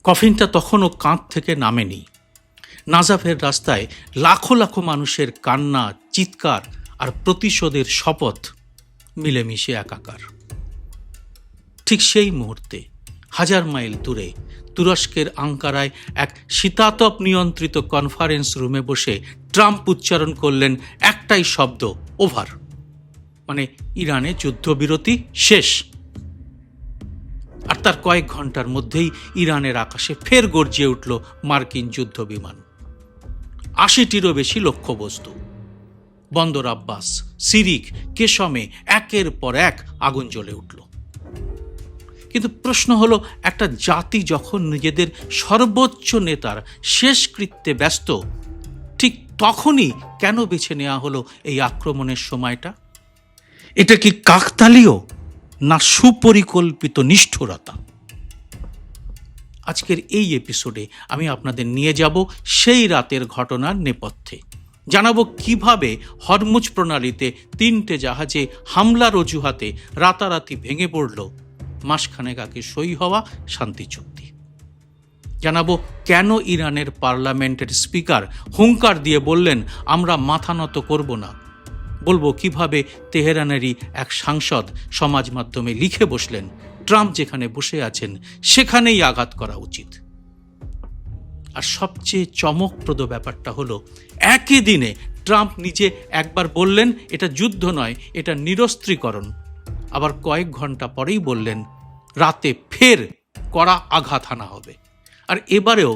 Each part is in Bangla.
কফিনটা তখনও কাঁধ থেকে নামেনি। নাজাফের রাস্তায় লাখো লাখো মানুষের কান্না, চিৎকার আর প্রতিশোধের শপথ মিলেমিশে একাকার। ঠিক সেই মুহূর্তে 1000 মাইল দূরে তুরস্কের আঙ্কারায় এক শীতাতপ নিয়ন্ত্রিত কনফারেন্স রুমে বসে ট্রাম্প উচ্চারণ করলেন একটাই শব্দ, ওভার। মানে ইরানে যুদ্ধবিরতি শেষ। আর তার কয়েক ঘন্টার মধ্যেই ইরানের আকাশে ফের গর্জিয়ে উঠল মার্কিন যুদ্ধ বিমান। 80টিরও বেশি লক্ষ্যবস্তু। বন্দর আব্বাস, সিরিক, কেশমে একের পর এক আগুন জ্বলে উঠল। কিন্তু প্রশ্ন হলো, একটা জাতি যখন নিজেদের সর্বোচ্চ নেতার শেষকৃত্যে ব্যস্ত, ঠিক তখনই কেন বেছে নেওয়া হলো এই আক্রমণের সময়টা? এটা কি কাকতালীয় না সুপরিকল্পিত নিষ্ঠুরতা? আজকের এই এপিসোডে আমি আপনাদের নিয়ে যাব সেই রাতের ঘটনার নেপথ্যে। জানাবো কিভাবে হরমুজ প্রণালীতে 3টে জাহাজে হামলার অজুহাতে রাতারাতি ভেঙে পড়ল মাসখানেক আগে সই হওয়া শান্তি চুক্তি। জানাবো কেন ইরানের পার্লামেন্টের স্পিকার হুঙ্কার দিয়ে বললেন আমরা মাথা নত করব না। বলবো কিভাবে তেহরানেরই এক সাংসদ সমাজ মাধ্যমে লিখে বসলেন ট্রাম্প যেখানে বসে আছেন সেখানেই আঘাত করা উচিত। আর সবচেয়ে চমকপ্রদ ব্যাপারটা হলো, একই দিনে ট্রাম্প নিজে একবার বললেন এটা যুদ্ধ নয়, এটা নিরস্ত্রীকরণ। আবার কয়েক ঘন্টা পরেই বললেন রাতে ফের কড়া আঘাত হানা হবে। আর এবারেও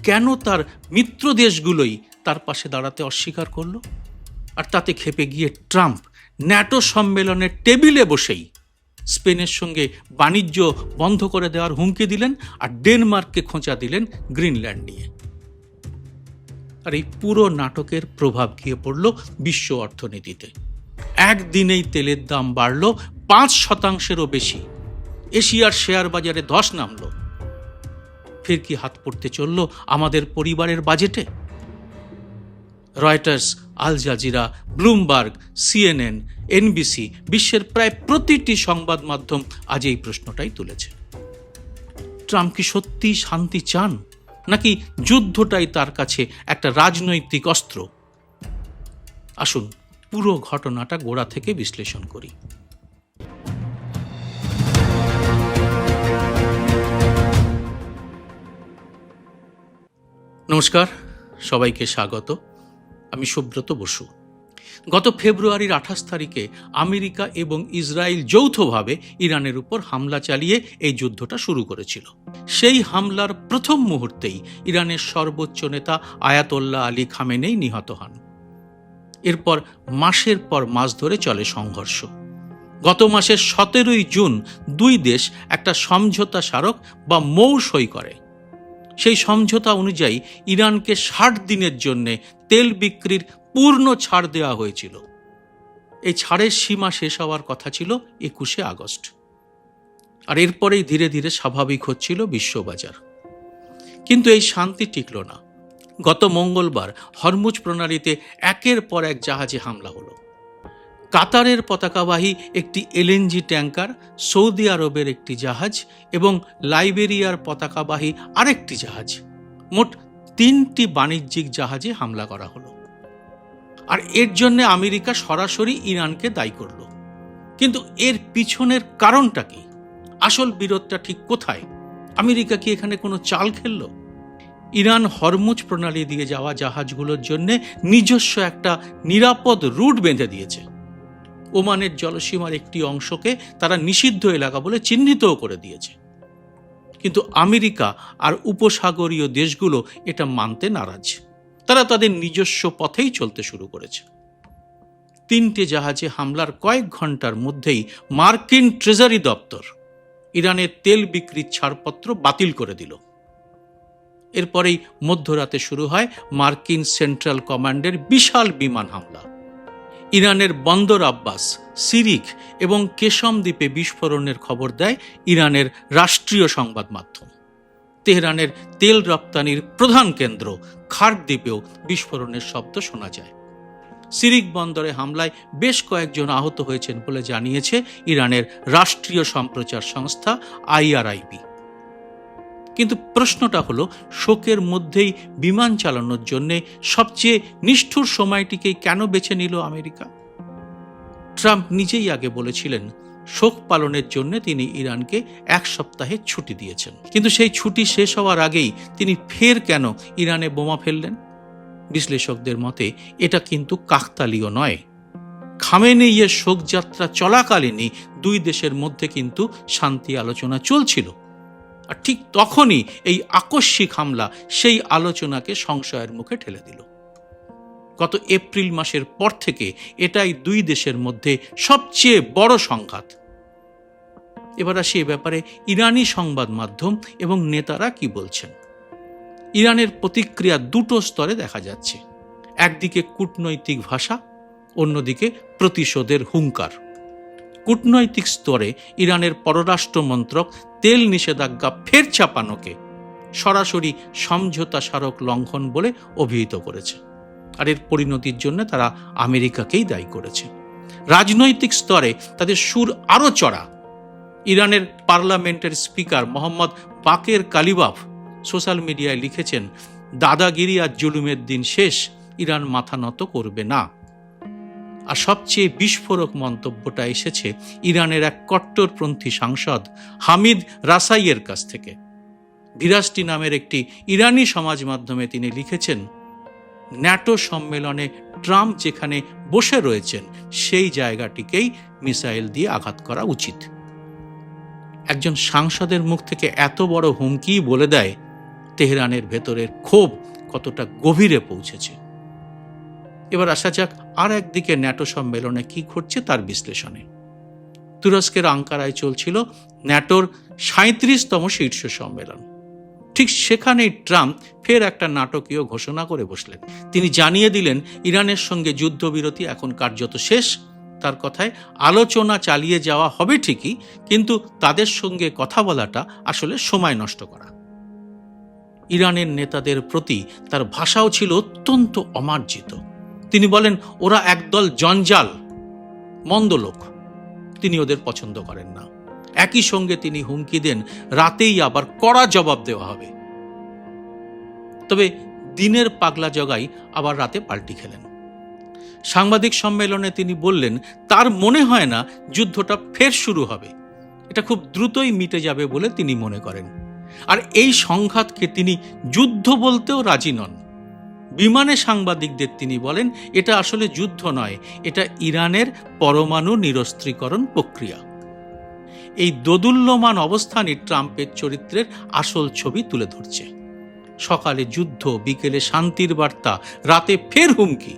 কেন তার মিত্র দেশগুলোই তার পাশে দাঁড়াতে অস্বীকার করলো? আর তাতে ক্ষেপে গিয়ে ট্রাম্প ন্যাটো সম্মেলনের টেবিলে বসেই স্পেনের সঙ্গে বাণিজ্য বন্ধ করে দেওয়ার হুমকি দিলেন আর ডেনমার্ককে খোঁচা দিলেন গ্রিনল্যান্ড নিয়ে। আর এই পুরো নাটকের প্রভাব গিয়ে পড়ল বিশ্ব অর্থনীতিতে। একদিনেই তেলের দাম বাড়ল 5%-ও বেশি। এশিয়ার শেয়ার বাজারে ধস নামল। ফের কি হাত পড়তে চলল আমাদের পরিবারের বাজেটে? Reuters, Al Jazeera, Bloomberg, CNN, NBC, বিশ্বের প্রায় প্রতিটি সংবাদ মাধ্যম আজ এই প্রশ্নটাই তুলেছে। ট্রাম্প কি সত্যি শান্তি চান, নাকি যুদ্ধটাই তার কাছে একটা রাজনৈতিক অস্ত্র? আসুন পুরো ঘটনাটা গোড়া থেকে বিশ্লেষণ করি। নমস্কার, সবাইকে স্বাগত। আমি সুব্রত বসু। গত ফেব্রুয়ারির 28 তারিখে আমেরিকা এবং ইসরায়েল যৌথভাবে ইরানের উপর হামলা চালিয়ে এই যুদ্ধটা শুরু করেছিল। সেই হামলার প্রথম মুহূর্তেই ইরানের সর্বোচ্চ নেতা আয়াতোল্লাহ আলী খামেনেই নিহত হন। এরপর মাসের পর মাস ধরে চলে সংঘর্ষ। গত মাসের 17ই জুন 2 দেশ একটা সমঝোতা স্মারক বা মৌ সই করে। সেই সমঝোতা অনুযায়ী ইরানকে 60 দিনের জন্য তেল বিক্রির পূর্ণ ছাড় দেওয়া হয়েছিল। এই ছাড়ের সীমা শেষ হওয়ার কথা ছিল 21শে আগস্ট। আর এরপরেই ধীরে ধীরে স্বাভাবিক হচ্ছিল বিশ্ববাজার। কিন্তু এই শান্তি টিকল না। গত মঙ্গলবার হরমুজ প্রণালীতে একের পর এক জাহাজে হামলা হলো। কাতারের পতাকাবাহী একটি LNG ট্যাঙ্কার, সৌদি আরবের একটি জাহাজ এবং লাইবেরিয়ার পতাকাবাহী আরেকটি জাহাজ, মোট 3টি বাণিজ্যিক জাহাজে হামলা করা হলো। আর এর জন্য আমেরিকা সরাসরি ইরানকে দায়ী করল। কিন্তু এর পিছনের কারণটা কি? আসল বিরোধটা ঠিক কোথায়? আমেরিকা কি এখানে কোনো চাল খেলল? ইরান হরমুজ প্রণালী দিয়ে যাওয়া জাহাজগুলোর জন্য নিজস্ব একটা নিরাপদ রুট বেঁধে দিয়েছে। ওমানের জলসীমার একটি অংশকে তারা নিষিদ্ধ এলাকা বলে চিহ্নিতও করে দিয়েছে। কিন্তু আমেরিকা আর উপসাগরীয় দেশগুলো এটা মানতে নারাজ। তারা তাদের নিজস্ব পথেই চলতে শুরু করেছে। 3টে জাহাজে হামলার কয়েক ঘন্টার মধ্যেই মার্কিন ট্রেজারি দপ্তর ইরানের তেল বিক্রির ছাড়পত্র বাতিল করে দিল। এরপরেই মধ্যরাতে শুরু হয় মার্কিন সেন্ট্রাল কমান্ডের বিশাল বিমান হামলা। ইরানের বন্দর আব্বাস, সিরিক এবং কেশম দ্বীপে বিস্ফোরণের খবর দেয় ইরানের রাষ্ট্রীয় সংবাদ মাধ্যম। তেহরানের তেল রপ্তানির প্রধান কেন্দ্র খার্ক দ্বীপেও বিস্ফোরণের শব্দ শোনা যায়। সিরিক বন্দরে হামলায় বেশ কয়েকজন আহত হয়েছেন বলে জানিয়েছে ইরানের রাষ্ট্রীয় সম্প্রচার সংস্থা IRIB। কিন্তু প্রশ্নটা হলো, শোকের মধ্যেই বিমান চালানোর জন্যে সবচেয়ে নিষ্ঠুর সময়টিকেই কেন বেছে নিল আমেরিকা? ট্রাম্প নিজেই আগে বলেছিলেন শোক পালনের জন্য তিনি ইরানকে 1 সপ্তাহের ছুটি দিয়েছেন, কিন্তু সেই ছুটি শেষ হওয়ার আগেই তিনি ফের কেন ইরানে বোমা ফেললেন? বিশ্লেষকদের মতে এটা কিন্তু কাকতালীয় নয়। খামেনেইয়ের শোকযাত্রা চলাকালীনই দুই দেশের মধ্যে কিন্তু শান্তি আলোচনা চলছিল, আর ঠিক তখনই এই আকস্মিক হামলা সেই আলোচনাকে সংশয়ের মুখে ঠেলে দিল। গত এপ্রিল মাসের পর থেকে এটাই দুই দেশের মধ্যে সবচেয়ে বড় সংঘাত। এবার আসি এ ব্যাপারে ইরানি সংবাদ মাধ্যম এবং নেতারা কি বলছেন। ইরানের প্রতিক্রিয়া দুটো স্তরে দেখা যাচ্ছে, একদিকে কূটনৈতিক ভাষা, অন্যদিকে প্রতিশোধের হুঙ্কার। কূটনৈতিক স্তরে ইরানের পররাষ্ট্র মন্ত্রক তেল নিষেধাজ্ঞা ফের চাপানোকে সরাসরি সমঝোতা স্মারক লঙ্ঘন বলে অভিহিত করেছে, আর এর পরিণতির জন্য তারা আমেরিকাকেই দায়ী করেছে। রাজনৈতিক স্তরে তাদের সুর আরও চড়া। ইরানের পার্লামেন্টের স্পিকার মোহাম্মদ বাকের কালিবাফ সোশ্যাল মিডিয়ায় লিখেছেন, দাদাগিরি আর জুলুমের দিন শেষ, ইরান মাথা নত করবে না। আর সবচেয়ে বিস্ফোরক মন্তব্যটা এসেছে ইরানের এক কট্টরপন্থী সাংসদ হামিদ রাসাইয়ের কাছ থেকে। ভিরাস্টি নামের একটি ইরানি সমাজ মাধ্যমে তিনি লিখেছেন, ন্যাটো সম্মেলনে ট্রাম্প যেখানে বসে রয়েছেন সেই জায়গাটিকেই মিসাইল দিয়ে আঘাত করা উচিত। একজন সাংসদের মুখ থেকে এত বড় হুমকি বলে দেয় তেহরানের ভেতরের ক্ষোভ কতটা গভীরে পৌঁছেছে। এবার আসা যাক আর একদিকে ন্যাটো সম্মেলনে কি ঘটছে তার বিশ্লেষণে। তুরস্কের আঙ্কারায় চলছিল ন্যাটোর 37তম শীর্ষ সম্মেলন। ঠিক সেখানেই ট্রাম্প ফের একটা নাটকীয় ঘোষণা করে বসলেন। তিনি জানিয়ে দিলেন ইরানের সঙ্গে যুদ্ধবিরতি এখন কার্যত শেষ। তার কথায় আলোচনা চালিয়ে যাওয়া হবে ঠিকই, কিন্তু তাদের সঙ্গে কথা বলাটা আসলে সময় নষ্ট করা। ইরানের নেতাদের প্রতি তার ভাষাও ছিল অত্যন্ত অমার্জিত। তিনি বলেন ওরা একদল জঞ্জাল, মন্দ লোক, তিনি ওদের পছন্দ করেন না। একই সঙ্গে তিনি হুমকি দেন রাতেই আবার কড়া জবাব দেওয়া হবে। তবে দিনের পাগলা জগাই আবার রাতে পাল্টি খেলেন। সাংবাদিক সম্মেলনে তিনি বললেন তার মনে হয় না যুদ্ধটা ফের শুরু হবে, এটা খুব দ্রুতই মিটে যাবে বলে তিনি মনে করেন। আর এই সংঘাতকে তিনি যুদ্ধ বলতেও রাজি নন। বিমানে সাংবাদিকদের তিনি বলেন এটা আসলে যুদ্ধ নয়, এটা ইরানের পরমাণু নিরস্ত্রীকরণ প্রক্রিয়া। এই দোদুল্যমান অবস্থানই ট্রাম্পের চরিত্রের আসল ছবি তুলে ধরছে। সকালে যুদ্ধ, বিকেলে শান্তির বার্তা, রাতে ফের হুমকি।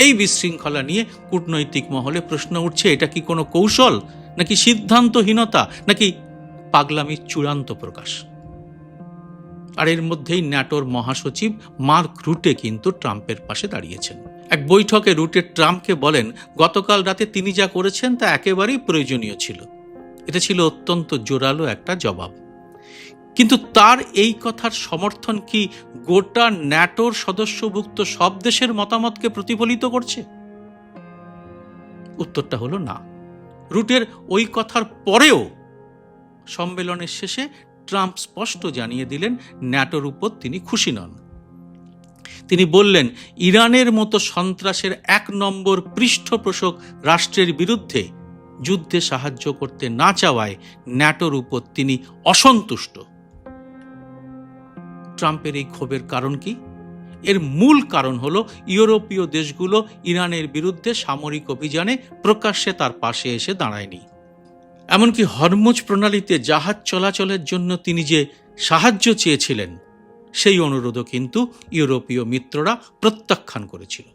এই বিশৃঙ্খলা নিয়ে কূটনৈতিক মহলে প্রশ্ন উঠছে, এটা কি কোনো কৌশল, নাকি সিদ্ধান্তহীনতা, নাকি পাগলামির চূড়ান্ত প্রকাশ? আর এর মধ্যেই ন্যাটোর মহাসচিব মার্ক রুটে কিন্তু ট্রাম্পের পাশে দাঁড়িয়েছেন। এক বৈঠকে রুটে ট্রাম্পকে বলেন গতকাল রাতে তিনি যা করেছেন তা একেবারেই প্রয়োজনীয় ছিল। এটা ছিল অত্যন্ত জোরালো একটা জবাব। কিন্তু তার এই কথার সমর্থন কি গোটা ন্যাটোর সদস্যভুক্ত সব দেশের মতামতকে প্রতিফলিত করছে? উত্তরটা হলো না। রুটের ওই কথার পরেও সম্মেলনের শেষে ট্রাম্প স্পষ্ট জানিয়ে দিলেন ন্যাটোর উপর তিনি খুশি নন। তিনি বললেন ইরানের মতো সন্ত্রাসের 1 নম্বর পৃষ্ঠপোষক রাষ্ট্রের বিরুদ্ধে যুদ্ধে সাহায্য করতে না চাওয়ায় ন্যাটোর উপর তিনি অসন্তুষ্ট। ট্রাম্পের এই ক্ষোভের কারণ কি? এর মূল কারণ হলো ইউরোপীয় দেশগুলো ইরানের বিরুদ্ধে সামরিক অভিযানে প্রকাশ্যে তার পাশে এসে দাঁড়ায়নি। এমনকি হরমুজ প্রণালীতে জাহাজ চলাচলের জন্য তিনি যে সাহায্য চেয়েছিলেন সেই অনুরোধও কিন্তু ইউরোপীয় মিত্ররা প্রত্যাখ্যান করেছিল।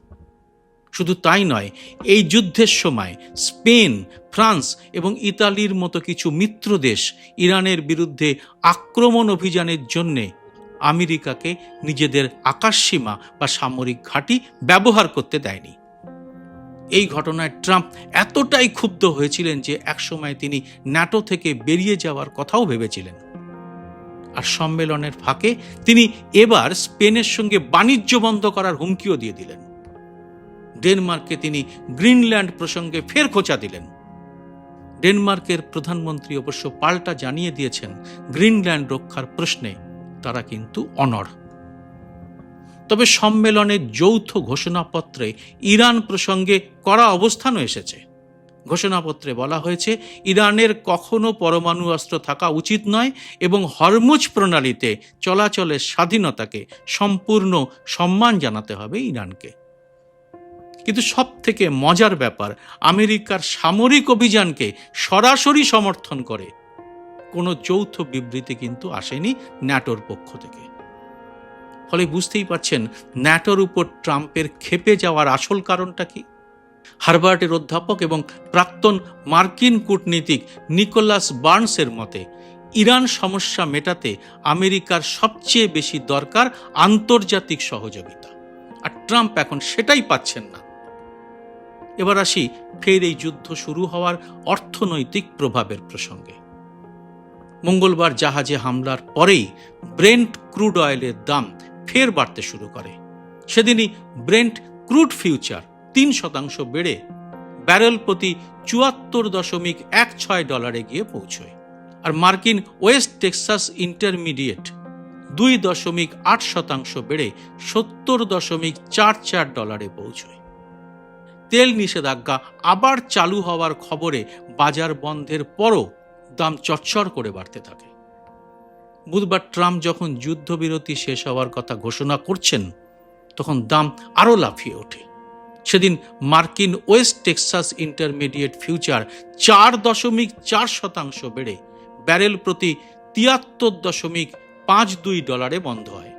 শুধু তাই নয়, এই যুদ্ধের সময় স্পেন, ফ্রান্স এবং ইতালির মতো কিছু মিত্র দেশ ইরানের বিরুদ্ধে আক্রমণ অভিযানের জন্য আমেরিকাকে নিজেদের আকাশসীমা বা সামরিক ঘাঁটি ব্যবহার করতে দেয়নি। এই ঘটনায় ট্রাম্প এতটাই ক্ষুব্ধ হয়েছিলেন যে একসময় তিনি ন্যাটো থেকে বেরিয়ে যাওয়ার কথাও ভেবেছিলেন। আর সম্মেলনের ফাঁকে তিনি এবার স্পেনের সঙ্গে বাণিজ্য বন্ধ করার হুমকিও দিয়ে দিলেন। ডেনমার্ককে তিনি গ্রিনল্যান্ড প্রসঙ্গে ফের খোঁচা দিলেন। ডেনমার্কের প্রধানমন্ত্রী অবশ্য পাল্টা জানিয়ে দিয়েছেন গ্রিনল্যান্ড রক্ষার প্রশ্নে তারা কিন্তু অনড়। তবে সম্মেলনের যৌথ ঘোষণাপত্রে ইরান প্রসঙ্গে কড়া অবস্থানও এসেছে। ঘোষণাপত্রে বলা হয়েছে ইরানের কখনো পরমাণু অস্ত্র থাকা উচিত নয় এবং হরমুজ প্রণালীতে চলাচলের স্বাধীনতাকে সম্পূর্ণ সম্মান জানাতে হবে ইরানকে। কিন্তু সব থেকে মজার ব্যাপার, আমেরিকার সামরিক অভিযানকে সরাসরি সমর্থন করে কোনো যৌথ বিবৃতি কিন্তু আসেনি ন্যাটোর পক্ষ থেকে। ফলে বুঝতেই পারছেন ন্যাটোর উপর ট্রাম্পের ক্ষেপে যাওয়ার আসল কারণটা কি। হার্ভার্ডের অধ্যাপক এবং প্রাক্তন মার্কিন কূটনীতিক নিকোলাস বার্নসের মতে ইরান সমস্যা মেটাতে আমেরিকার সবচেয়ে বেশি দরকার আন্তর্জাতিক সহযোগিতা, আর ট্রাম্প এখন সেটাই পাচ্ছেন না। এবার আসি ফের এই যুদ্ধ শুরু হওয়ার অর্থনৈতিক প্রভাবের প্রসঙ্গে। মঙ্গলবার জাহাজে হামলার পরেই ব্রেন্ট ক্রুড অয়েলের দাম ফের বাড়তে শুরু করে। সেদিনই ব্রেন্ট ক্রুড ফিউচার 3% বেড়ে ব্যারেল প্রতি $74.16 গিয়ে পৌঁছয়। আর মার্কিন ওয়েস্ট টেক্সাস ইন্টারমিডিয়েট 2.8% বেড়ে $70.44 পৌঁছয়। তেল নিষেধাজ্ঞা আবার চালু হওয়ার খবরে বাজার বন্ধের পরও দাম চটচড় করে বাড়তে থাকে। বুধবার ট্রাম্প যখন যুদ্ধবিরতি শেষ হওয়ার কথা ঘোষণা করছেন, তখন দাম আরও লাফিয়ে ওঠে। সেদিন মার্কিন ওয়েস্ট টেক্সাস ইন্টারমিডিয়েট ফিউচার 4.4% বেড়ে ব্যারেল প্রতি $73.52 বন্ধ হয়।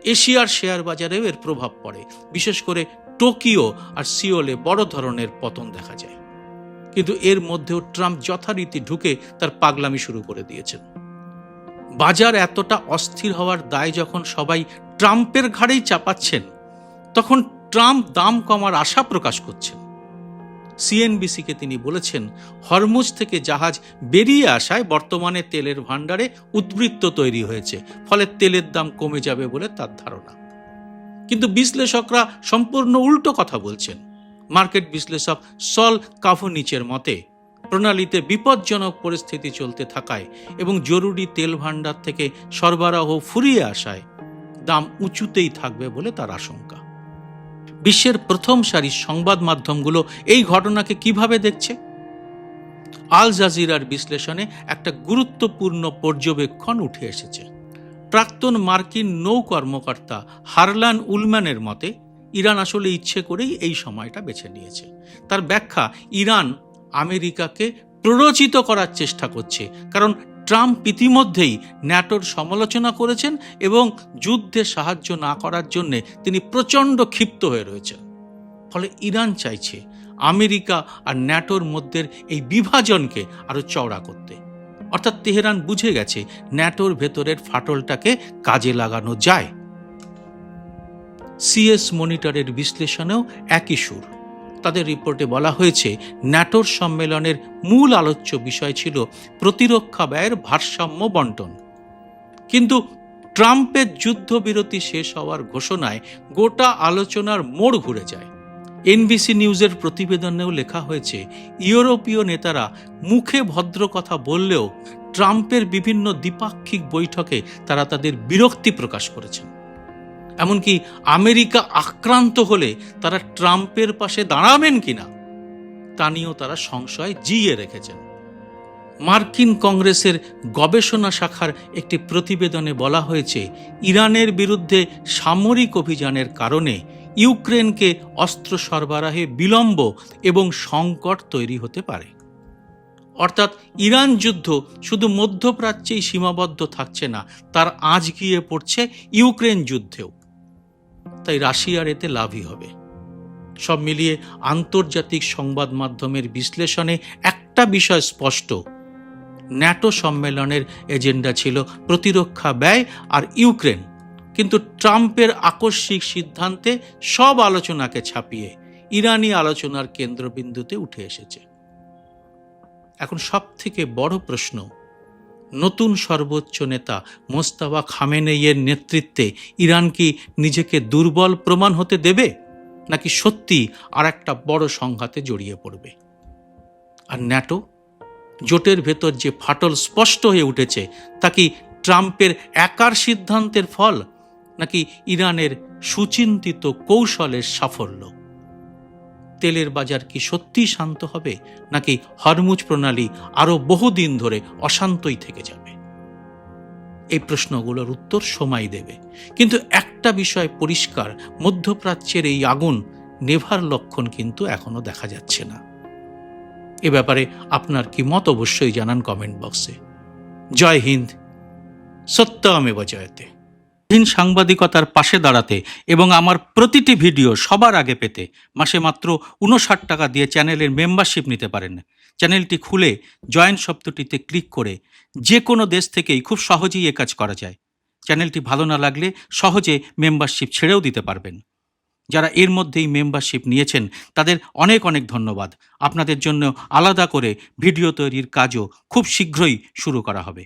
এশিয়ার শেয়ার বাজারেও এর প্রভাব পড়ে, বিশেষ করে টোকিও আর সিওলে বড় ধরনের পতন দেখা যায়। কিন্তু এর মধ্যেও ট্রাম্প যথারীতি ঢুকে তার পাগলামি শুরু করে দিয়েছেন। বাজার এতটা অস্থির হওয়ার দায় যখন সবাই ট্রাম্পের ঘাড়েই চাপাচ্ছেন, তখন ট্রাম্প দাম কমার আশা প্রকাশ করছেন। সিএনবিসিকে তিনি বলেছেন, হরমুজ থেকে জাহাজ বেরিয়ে আসায় বর্তমানে তেলের ভাণ্ডারে উদ্বৃত্ত তৈরি হয়েছে, ফলে তেলের দাম কমে যাবে বলে তার ধারণা। কিন্তু বিশ্লেষকরা সম্পূর্ণ উল্টো কথা বলছেন। মার্কেট বিশ্লেষক সল কাভনিচের মতে, প্রণালীতে বিপজ্জনক পরিস্থিতি চলতে থাকায় এবং জরুরি তেল ভাণ্ডার থেকে সরবরাহ ফুরিয়ে আসায় দাম উঁচুতেই থাকবে বলে তার আশঙ্কা। বিশ্বের প্রথম সারির সংবাদ মাধ্যমগুলো এই ঘটনাকে কিভাবে দেখছে? আল জাজিরার বিশ্লেষণে একটা গুরুত্বপূর্ণ পর্যবেক্ষণ উঠে এসেছে। প্রাক্তন মার্কিন নৌ কর্মকর্তা হারলান উলম্যানের মতে, ইরান আসলে ইচ্ছে করেই এই সময়টা বেছে নিয়েছে। তার ব্যাখ্যা, ইরান আমেরিকাকে প্ররোচিত করার চেষ্টা করছে, কারণ ট্রাম্প ইতিমধ্যেই ন্যাটোর সমালোচনা করেছেন এবং যুদ্ধে সাহায্য না করার জন্য তিনি প্রচণ্ড ক্ষিপ্ত হয়ে রয়েছেন। ফলে ইরান চাইছে আমেরিকা আর ন্যাটোর মধ্যে এই বিভাজনকে আরো চওড়া করতে। অর্থাৎ তেহরান বুঝে গেছে ন্যাটোর ভেতরের ফাটলটাকে কাজে লাগানো যায়। সিএস মনিটরের বিশ্লেষণেও একই সুর। তাদের রিপোর্টে বলা হয়েছে, ন্যাটোর সম্মেলনের মূল আলোচ্য বিষয় ছিল প্রতিরক্ষা ব্যয়ের ভারসাম্য বন্টন। কিন্তু ট্রাম্পের যুদ্ধবিরতি শেষ হওয়ার ঘোষণায় গোটা আলোচনার মোড় ঘুরে যায়। এনবিসি নিউজের প্রতিবেদনেও লেখা হয়েছে, ইউরোপীয় নেতারা মুখে ভদ্র কথা বললেও ট্রাম্পের বিভিন্ন দ্বিপাক্ষিক বৈঠকে তারা তাদের বিরক্তি প্রকাশ করেছেন। এমনকি আমেরিকা আক্রান্ত হলে তারা ট্রাম্পের পাশে দাঁড়াবেন কিনা তা নিয়েও তারা সংশয় জিইয়ে রেখেছেন। মার্কিন কংগ্রেসের গবেষণা শাখার একটি প্রতিবেদনে বলা হয়েছে, ইরানের বিরুদ্ধে সামরিক অভিযানের কারণে ইউক্রেনকে অস্ত্র সরবরাহে বিলম্ব এবং সংকট তৈরি হতে পারে। অর্থাৎ ইরান যুদ্ধ শুধু মধ্যপ্রাচ্যেই সীমাবদ্ধ থাকছে না, তার আঁচ গিয়ে পড়ছে ইউক্রেন যুদ্ধেও। তাই রাশিয়ার এতে লাভই হবে। সব মিলিয়ে আন্তর্জাতিক সংবাদ মাধ্যমের বিশ্লেষণে একটা বিষয় স্পষ্ট, ন্যাটো সম্মেলনের এজেন্ডা ছিল প্রতিরক্ষা ব্যয় আর ইউক্রেন, কিন্তু ট্রাম্পের আকস্মিক সিদ্ধান্তে সব আলোচনাকে ছাপিয়ে ইরানি আলোচনার কেন্দ্রবিন্দুতে উঠে এসেছে। এখন সব থেকে বড় প্রশ্ন, নতুন সর্বোচ্চ নেতা মোস্তাফা খামেনেইয়ের নেতৃত্বে ইরান কি নিজেকে দুর্বল প্রমাণ হতে দেবে, নাকি সত্যি আর একটা বড় সংঘাতে জড়িয়ে পড়বে? আর ন্যাটো জোটের ভেতর যে ফাটল স্পষ্ট হয়ে উঠেছে তা কি ট্রাম্পের একার সিদ্ধান্তের ফল, নাকি ইরানের সুচিন্তিত কৌশলের সাফল্য? তেলের বাজার কি সত্যিই শান্ত হবে, নাকি হরমুজ প্রণালী আরও বহুদিন ধরে অশান্তই থেকে যাবে? এই প্রশ্নগুলোর উত্তর সময় দেবে, কিন্তু একটা বিষয় পরিষ্কার, মধ্যপ্রাচ্যের এই আগুন নেভার লক্ষণ কিন্তু এখনো দেখা যাচ্ছে না। এ ব্যাপারে আপনার কি মত অবশ্যই জানান কমেন্ট বক্সে। জয় হিন্দ, সত্যমেব জয়তে। সাংবাদিকতার পাশে দাঁড়াতে এবং আমার প্রতিটি ভিডিও সবার আগে পেতে মাসে মাত্র 59 টাকা দিয়ে চ্যানেলের মেম্বারশিপ নিতে পারেন। চ্যানেলটি খুলে জয়েন শব্দটিতে ক্লিক করে যে কোনো দেশ থেকেই খুব সহজেই এ কাজ করা যায়। চ্যানেলটি ভালো না লাগলে সহজে মেম্বারশিপ ছেড়েও দিতে পারবেন। যারা এর মধ্যেই মেম্বারশিপ নিয়েছেন তাদের অনেক অনেক ধন্যবাদ। আপনাদের জন্য আলাদা করে ভিডিও তৈরির কাজও খুব শীঘ্রই শুরু করা হবে।